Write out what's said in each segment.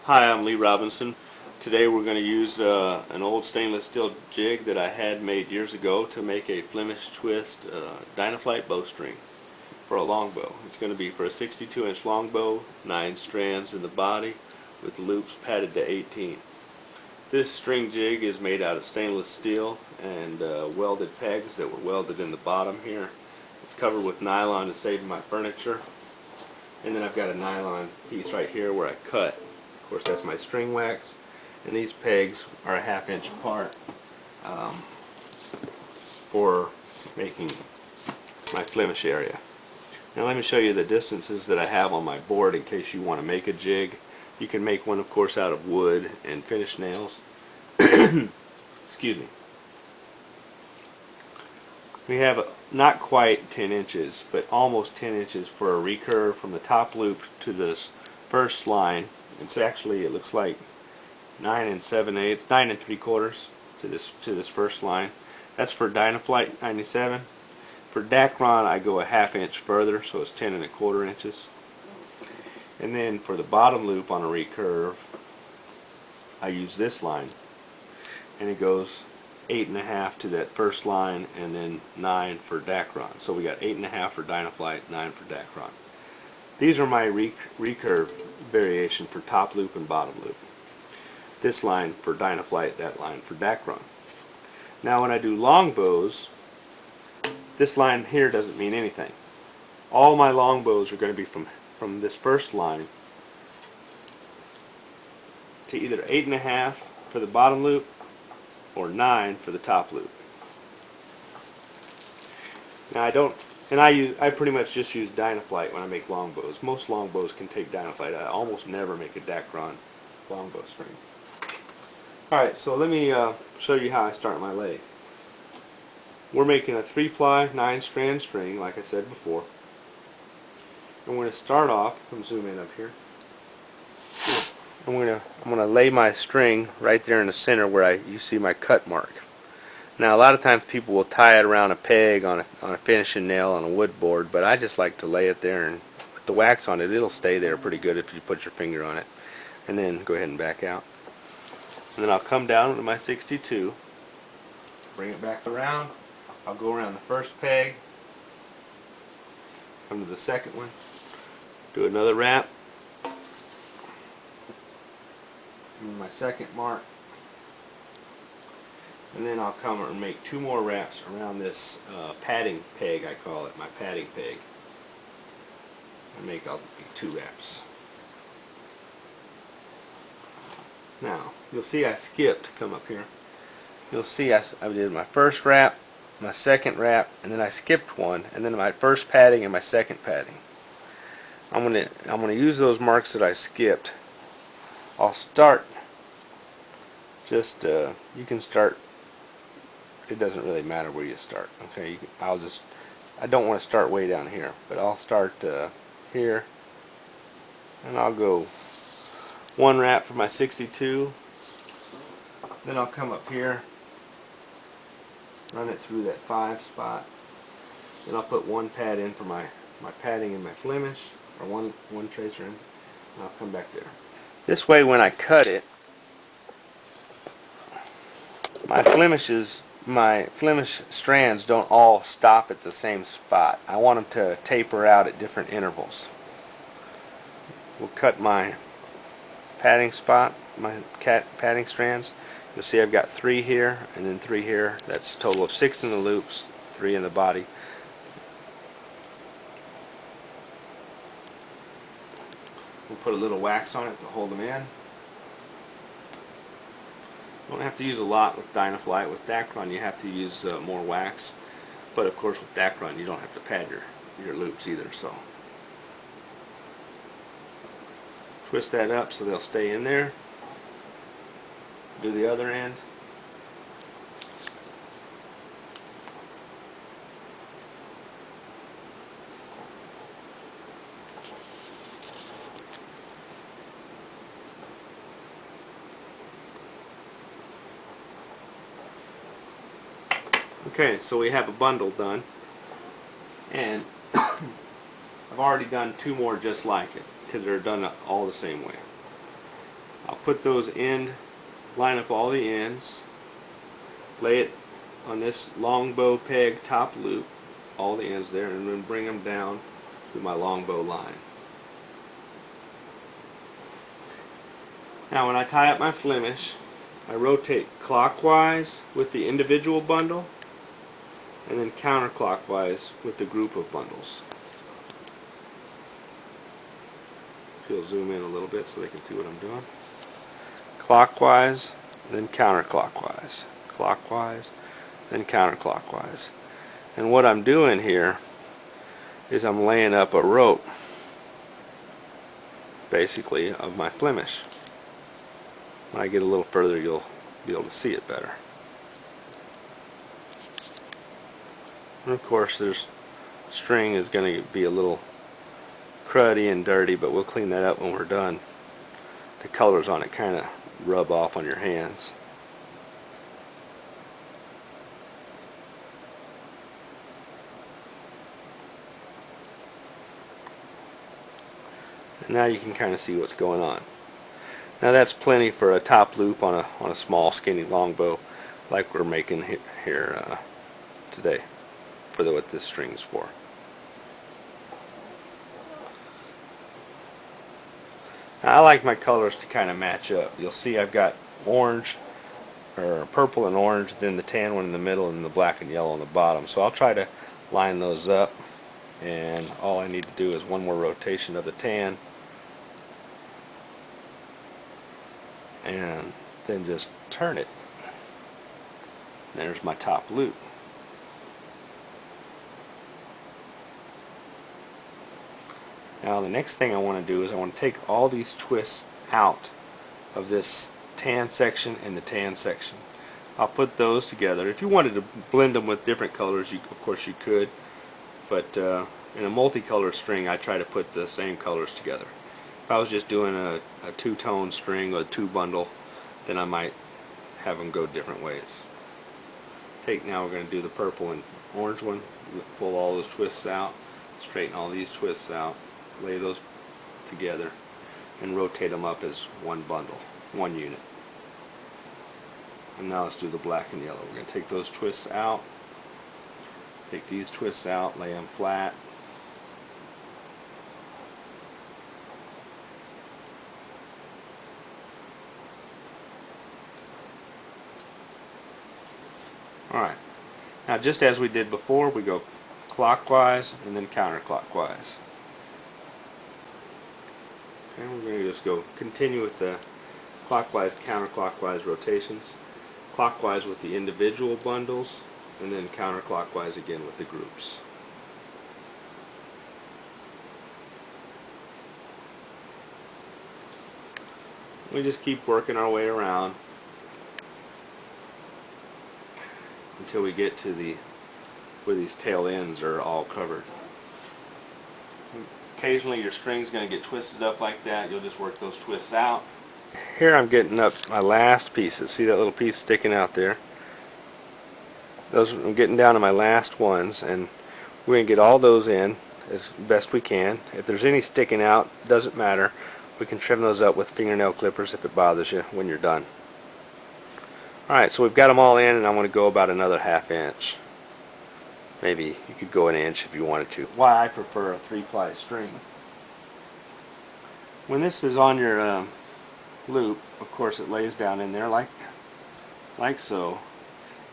Hi, I'm Lee Robinson. Today we're going to use an old stainless steel jig that I had made years ago to make a Flemish twist Dynaflight bowstring for a longbow. It's going to be for a 62-inch longbow, 9 strands in the body with loops padded to 18. This string jig is made out of stainless steel and welded pegs that were welded in the bottom here. It's covered with nylon to save my furniture. And then I've got a nylon piece right here where I cut. Of course, that's my string wax, and these pegs are a 1/2 inch apart for making my Flemish area. Now let me show you the distances that I have on my board in case you want to make a jig. You can make one, of course, out of wood and finish nails. Excuse me. We have not quite 10 inches, but almost 10 inches for a recurve from the top loop to this first line. It's actually, it looks like 9 3/4 to this first line. That's for Dynaflight 97. For Dacron, I go a 1/2 inch further, so it's 10 1/4 inches. And then for the bottom loop on a recurve, I use this line, and it goes 8 1/2 to that first line, and then 9 for Dacron. So we got 8 1/2 for Dynaflight, 9 for Dacron. These are my recurve variation for top loop and bottom loop. This line for Dynaflight, that line for Dacron. Now when I do longbows, this line here doesn't mean anything. All my longbows are going to be from this first line to either 8 1/2 for the bottom loop or 9 for the top loop. Now I pretty much just use Dynaflight when I make longbows. Most longbows can take Dynaflight. I almost never make a Dacron longbow string. Alright, so let me show you how I start my leg. We're making a 3-ply 9-strand string, like I said before. And we're going to start off, I'm zoom in up here. I'm going to lay my string right there in the center where you see my cut mark. Now a lot of times people will tie it around a peg on a finishing nail on a wood board, but I just like to lay it there and put the wax on it. It'll stay there pretty good if you put your finger on it. And then go ahead and back out. And then I'll come down to my 62, bring it back around. I'll go around the first peg, come to the second one, do another wrap, my second mark, and then I'll come and make 2 more wraps around this padding peg, I call it, my padding peg. I'll make 2 wraps. Now, you'll see I skipped, come up here. You'll see I did my first wrap, my second wrap, and then I skipped one, and then my first padding and my second padding. I'm gonna use those marks that I skipped. I'll start you can start, it doesn't really matter where you start, okay? I don't want to start way down here, but I'll start here, and I'll go 1 wrap for my 62, then I'll come up here, run it through that 5 spot, then I'll put 1 pad in for my padding in my Flemish, or one tracer in, and I'll come back there. This way when I cut it, my Flemish strands don't all stop at the same spot. I want them to taper out at different intervals. We'll cut my padding spot, my padding strands. You'll see I've got 3 here and then 3 here. That's a total of 6 in the loops, 3 in the body. We'll put a little wax on it to hold them in. You don't have to use a lot with Dynaflight. With Dacron you have to use more wax, but of course with Dacron you don't have to pad your loops either. So twist that up so they'll stay in there. Do the other end. Okay, so we have a bundle done, and I've already done 2 more just like it because they're done all the same way. I'll put those line up all the ends, lay it on this longbow peg top loop, all the ends there, and then bring them down to my longbow line. Now when I tie up my flemish, I rotate clockwise with the individual bundle and then counterclockwise with the group of bundles. You'll zoom in a little bit so they can see what I'm doing. Clockwise, then counterclockwise. Clockwise, then counterclockwise. And what I'm doing here is I'm laying up a rope, basically, of my flemish. When I get a little further, you'll be able to see it better. And of course, there's string is going to be a little cruddy and dirty, but we'll clean that up when we're done. The colors on it kind of rub off on your hands. And now you can kind of see what's going on. Now that's plenty for a top loop on a small skinny longbow like we're making here today for what this string is for. Now, I like my colors to kind of match up. You'll see I've got orange or purple and orange, then the tan one in the middle and the black and yellow on the bottom. So I'll try to line those up, and all I need to do is one more rotation of the tan and then just turn it. There's my top loop. Now the next thing I want to do is I want to take all these twists out of this tan section and the tan section. I'll put those together. If you wanted to blend them with different colors, of course you could, but in a multicolor string I try to put the same colors together. If I was just doing a two-tone string or a two-bundle, then I might have them go different ways. Now we're going to do the purple and orange one. Pull all those twists out, straighten all these twists out, lay those together, and rotate them up as one bundle, one unit. And now let's do the black and yellow. We're going to take those twists out, take these twists out, lay them flat. Alright, now just as we did before, we go clockwise and then counterclockwise. And we're going to just continue with the clockwise, counterclockwise rotations. Clockwise with the individual bundles, and then counterclockwise again with the groups. We just keep working our way around until we get to where these tail ends are all covered. Occasionally your string's going to get twisted up like that. You'll just work those twists out. Here I'm getting up my last pieces. See that little piece sticking out there? I'm getting down to my last ones, and we're going to get all those in as best we can. If there's any sticking out, doesn't matter. We can trim those up with fingernail clippers if it bothers you when you're done. Alright, so we've got them all in, and I want to go about another ½ inch. Maybe you could go an inch if you wanted to. Why I prefer a 3-ply string. When this is on your loop, of course it lays down in there like so.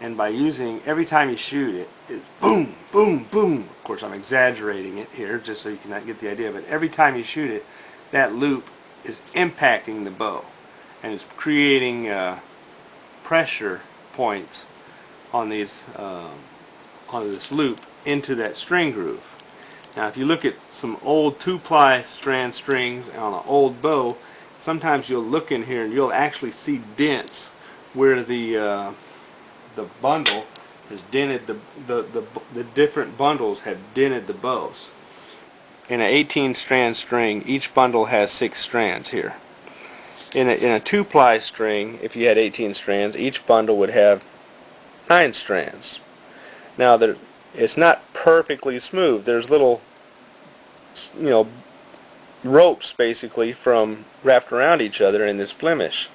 And by using, every time you shoot it, it's boom, boom, boom. Of course I'm exaggerating it here just so you can get the idea, but every time you shoot it, that loop is impacting the bow. And it's creating pressure points on these on this loop into that string groove. Now if you look at some old 2-ply strand strings on an old bow, sometimes you'll look in here and you'll actually see dents where the bundle has dented the different bundles have dented the bows. In an 18-strand string, each bundle has 6 strands here. In a 2-ply string, if you had 18 strands, each bundle would have 9 strands. Now it's not perfectly smooth. There's little, ropes basically from wrapped around each other in this flemish.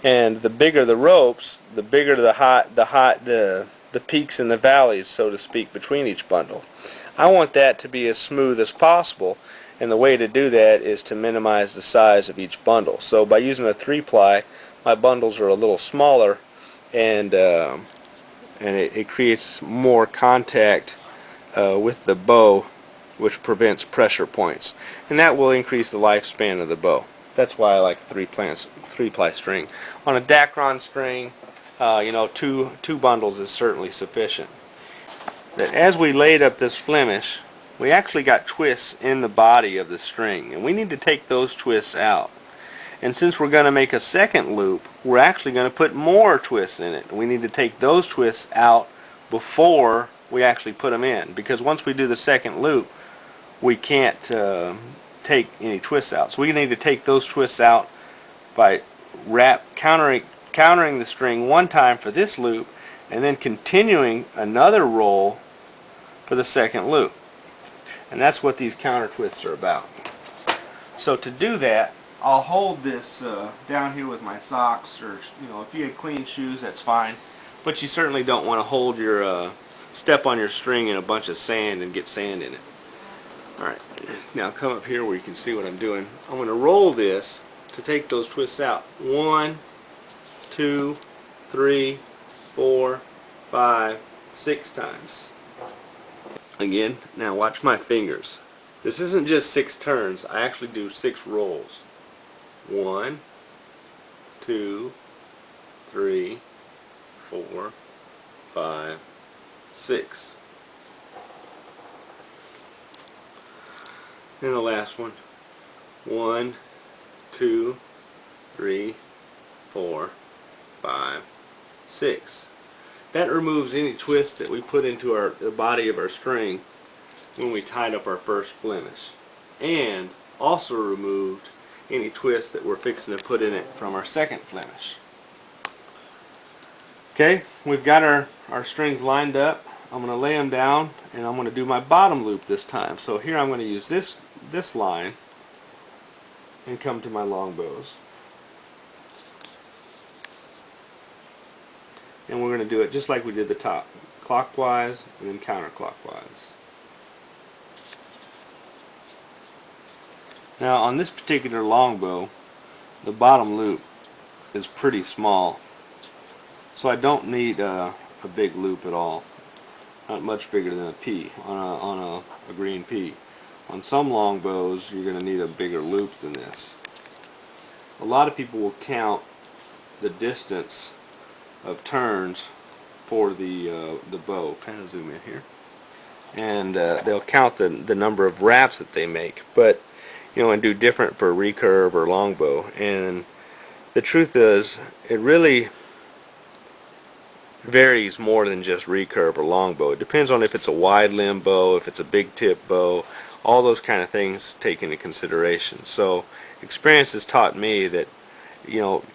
And the bigger the ropes, the bigger the peaks and the valleys, so to speak, between each bundle. I want that to be as smooth as possible, and the way to do that is to minimize the size of each bundle. So by using a 3-ply, my bundles are a little smaller, and it creates more contact with the bow, which prevents pressure points, and that will increase the lifespan of the bow. That's why I like 3-ply string. On a Dacron string, two bundles is certainly sufficient. That as we laid up this flemish, we actually got twists in the body of the string, and we need to take those twists out. And since we're going to make a second loop, we're actually going to put more twists in it. We need to take those twists out before we actually put them in, because once we do the second loop, we can't take any twists out. So we need to take those twists out by countering the string one time for this loop, and then continuing another roll for the second loop. And that's what these counter twists are about. So to do that, I'll hold this down here with my socks, or if you have clean shoes, that's fine. But you certainly don't want to hold your step on your string in a bunch of sand and get sand in it. Alright, now come up here where you can see what I'm doing. I'm going to roll this to take those twists out. 1, 2, 3, 4, 5, 6 times. Again, now watch my fingers. This isn't just 6 turns, I actually do 6 rolls. 1, 2, 3, 4, 5, 6. And the last one. 1, 2, 3, 4, 5, 6. That removes any twist that we put into the body of our string when we tied up our first flemish, and also removed any twist that we're fixing to put in it from our second flemish. Okay, we've got our strings lined up. I'm going to lay them down, and I'm going to do my bottom loop this time. So here I'm going to use this line and come to my long bows. And we're going to do it just like we did the top, clockwise and then counterclockwise. Now on this particular longbow, the bottom loop is pretty small, so I don't need a big loop at all. Not much bigger than a pea on a green pea. On some longbows, you're going to need a bigger loop than this. A lot of people will count the distance of turns for the bow. Kind of zoom in here, and they'll count the number of wraps that they make, but and do different for recurve or longbow. And the truth is, it really varies more than just recurve or longbow. It depends on if it's a wide limb bow, if it's a big tip bow. All those kind of things take into consideration. So experience has taught me that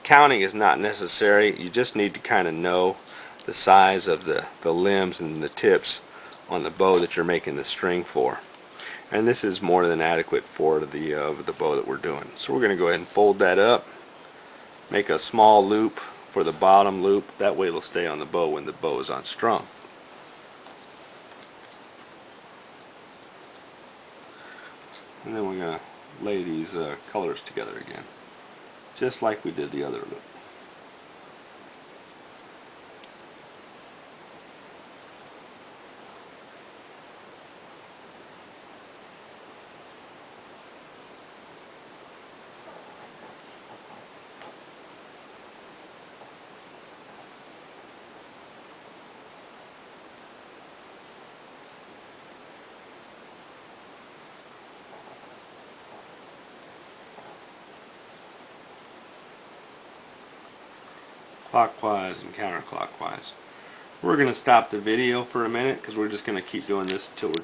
counting is not necessary. You just need to kind of know the size of the limbs and the tips on the bow that you're making the string for. And this is more than adequate for the bow that we're doing. So we're going to go ahead and fold that up, make a small loop for the bottom loop. That way it'll stay on the bow when the bow is unstrung. And then we're going to lay these colors together again, just like we did the other loop. Clockwise and counterclockwise. We're going to stop the video for a minute because we're just going to keep doing this until we're done.